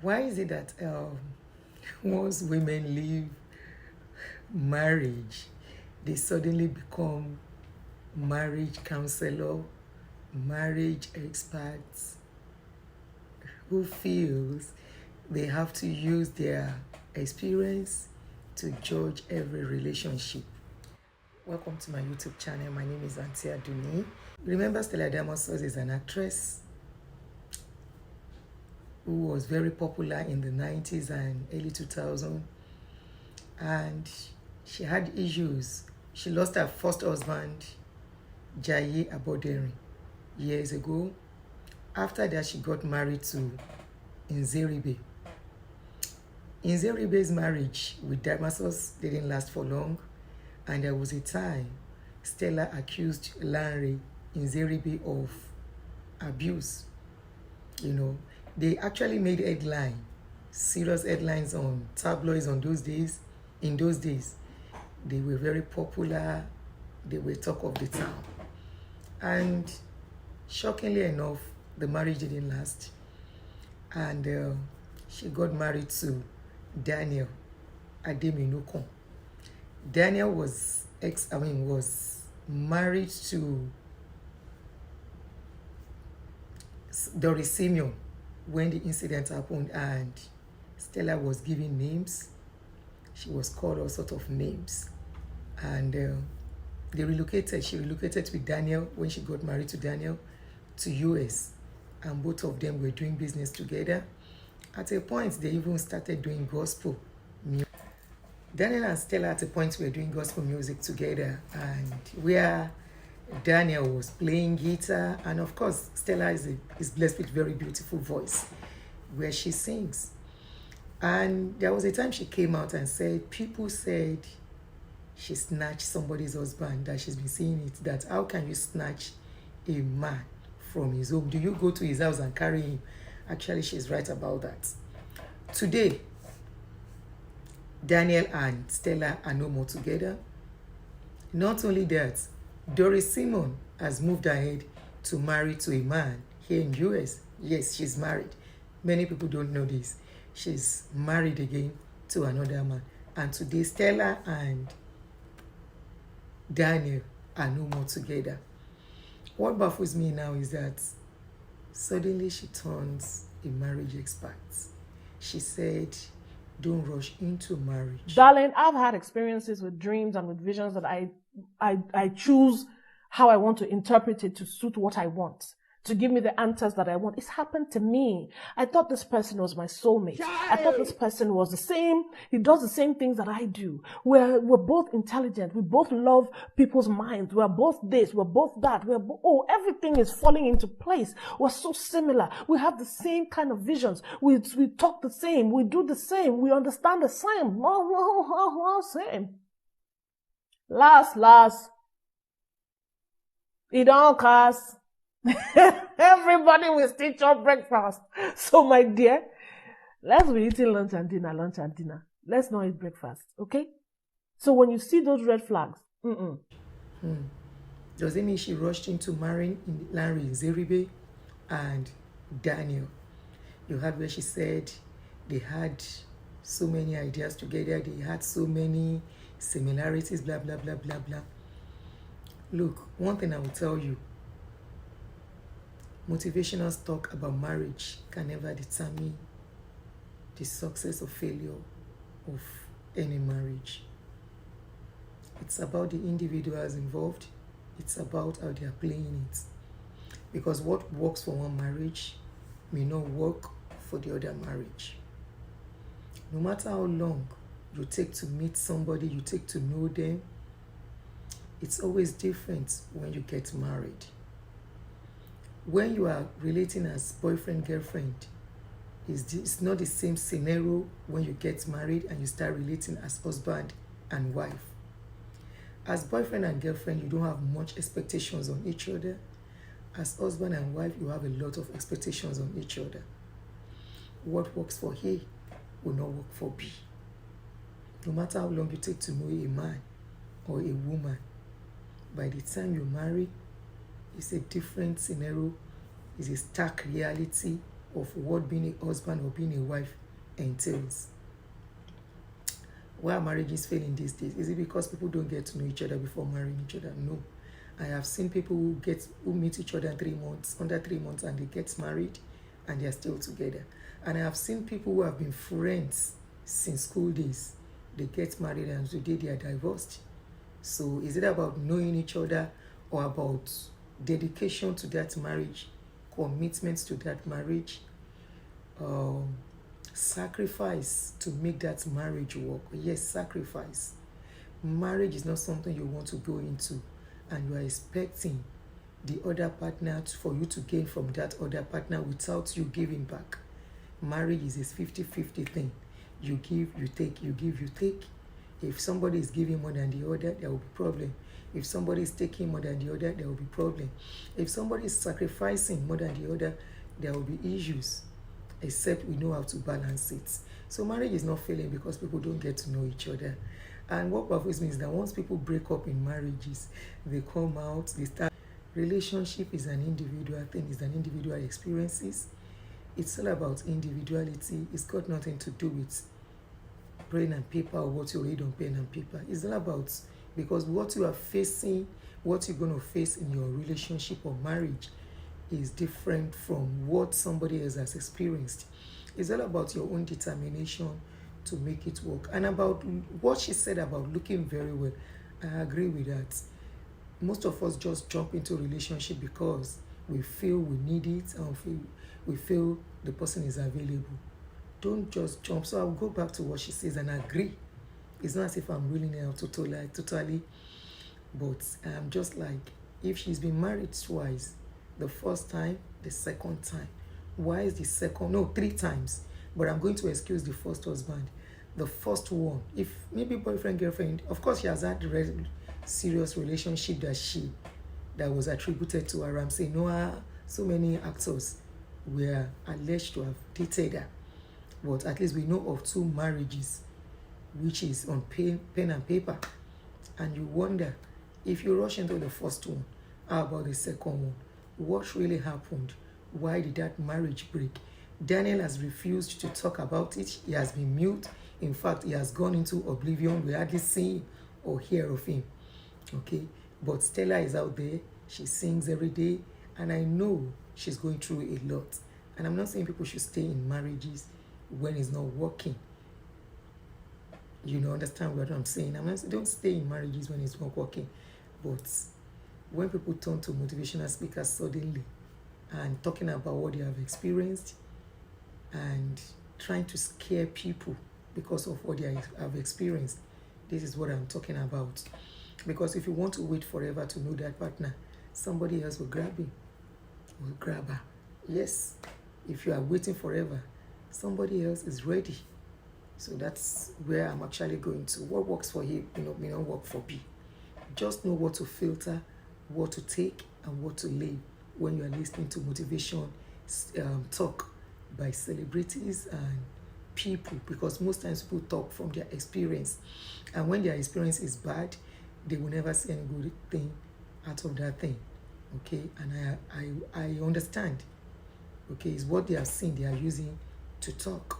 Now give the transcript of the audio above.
Why is it that once women leave marriage, they suddenly become marriage counselor, marriage experts, who feels they have to use their experience to judge every relationship? Welcome to my YouTube channel. My name is Auntie Aduni. Remember Stella Damasus is an actress who was very popular in the 90s and early 2000s, and she had issues. She lost her first husband, Jaye Aboderin, years ago. After that, she got married to Nzeribe. Nzeribe's marriage with Damasus didn't last for long, and there was a time Stella accused Lanre Nzeribe of abuse. They actually made serious headlines on tabloids on those days. In those days, they were very popular. They were talk of the town. And shockingly enough, the marriage didn't last. And she got married to Daniel Ademinukon. Daniel was married to Doris Simeon when the incident happened, and Stella was given names. She was called all sorts of names. And they relocated. She relocated with Daniel when she got married to Daniel to US. And both of them were doing business together. At a point, they even started doing gospel music. Daniel and Stella at a point were doing gospel music together, and where Daniel was playing guitar, and of course Stella is blessed with very beautiful voice where she sings. And there was a time she came out and said, people said she snatched somebody's husband, that she's been seeing it, that how can you snatch a man from his home? Do you go to his house and carry him? Actually, she's right about that. Today, Daniel and Stella are no more together. Not only that, Doris Simon has moved ahead to marry to a man here in US. Yes, she's married. Many people don't know this. She's married again to another man. And today, Stella and Daniel are no more together. What baffles me now is that suddenly she turns a marriage expert. She said, don't rush into marriage. Darling, I've had experiences with dreams and with visions that I choose how I want to interpret it to suit what I want, to give me the answers that I want. It's happened to me. I thought this person was my soulmate. I thought this person was the same. He does the same things that I do. We're both intelligent. We both love people's minds. We're both this. We're both that. Everything is falling into place. We're so similar. We have the same kind of visions. We talk the same. We do the same. We understand the same. Same. Last. It all costs. Everybody will still chop breakfast. So, my dear, let's be eating lunch and dinner. Let's not eat breakfast, okay? So when you see those red flags, Does it mean she rushed into marrying Lanre Nzeribe and Daniel? You heard where she said they had so many ideas together, they had so many similarities, blah, blah, blah, blah, blah. Look, one thing I will tell you, motivational talk about marriage can never determine the success or failure of any marriage. It's about the individuals involved. It's about how they are playing it. Because what works for one marriage may not work for the other marriage. No matter how long you take to meet somebody, you take to know them, it's always different when you get married. When you are relating as boyfriend, girlfriend, it's not the same scenario when you get married and you start relating as husband and wife. As boyfriend and girlfriend, you don't have much expectations on each other. As husband and wife, you have a lot of expectations on each other. What works for A will not work for B. No matter how long you take to know a man or a woman, by the time you marry, it's a different scenario. It's a stark reality of what being a husband or being a wife entails. Why are marriages failing these days? Is it because people don't get to know each other before marrying each other? No. I have seen people who meet each other in 3 months, under 3 months, and they get married and they are still together. And I have seen people who have been friends since school days. They get married and today they are divorced. So is it about knowing each other or about dedication to that marriage, commitment to that marriage, sacrifice to make that marriage work? Yes, sacrifice. Marriage is not something you want to go into and you are expecting the other partner for you to gain from that other partner without you giving back. Marriage is a 50-50 thing. You give, you take, you give, you take. If somebody is giving more than the other, there will be problem. If somebody is taking more than the other, there will be problem. If somebody is sacrificing more than the other, there will be issues, except we know how to balance it. So marriage is not failing because people don't get to know each other. And what baffles me is that once people break up in marriages, they come out, they start. Relationship is an individual thing, it's an individual experiences. It's all about individuality. It's got nothing to do with pen and paper or what you read on pen and paper. It's all about, because what you are facing, what you're going to face in your relationship or marriage is different from what somebody else has experienced. It's all about your own determination to make it work. And about what she said about looking very well, I agree with that. Most of us just jump into a relationship because we feel we need it and we feel the person is available. Don't just jump. So I'll go back to what she says and agree. It's not as if I'm ruling her out totally, but I'm just like, if she's been married twice, the first time, the second time, why is the second? No, 3 times. But I'm going to excuse the first husband. The first one, if maybe boyfriend, girlfriend, of course she has had serious relationship that was attributed to her. I'm saying no, so many actors were alleged to have dated her. But at least we know of 2 marriages, which is on pen and paper. And you wonder, if you rush into the first one, how about the second one? What really happened? Why did that marriage break? Daniel has refused to talk about it. He has been mute. In fact, he has gone into oblivion. We hardly see him or hear of him. Okay? But Stella is out there. She sings every day. And I know she's going through a lot. And I'm not saying people should stay in marriages when it's not working. You know, understand what I'm saying? I'm not saying don't stay in marriages when it's not working. But when people turn to motivational speakers suddenly and talking about what they have experienced and trying to scare people because of what they have experienced, this is what I'm talking about. Because if you want to wait forever to know that partner, somebody else will grab him, will grab her. Yes, if you are waiting forever, somebody else is ready. So that's where I'm actually going to. What works for you may not work for B. Just know what to filter, what to take, and what to leave when you are listening to motivation talk by celebrities and people, because most times people talk from their experience, and when their experience is bad, they will never see any good thing out of that thing. Okay, and I understand. Okay, it's what they have seen they are using to talk.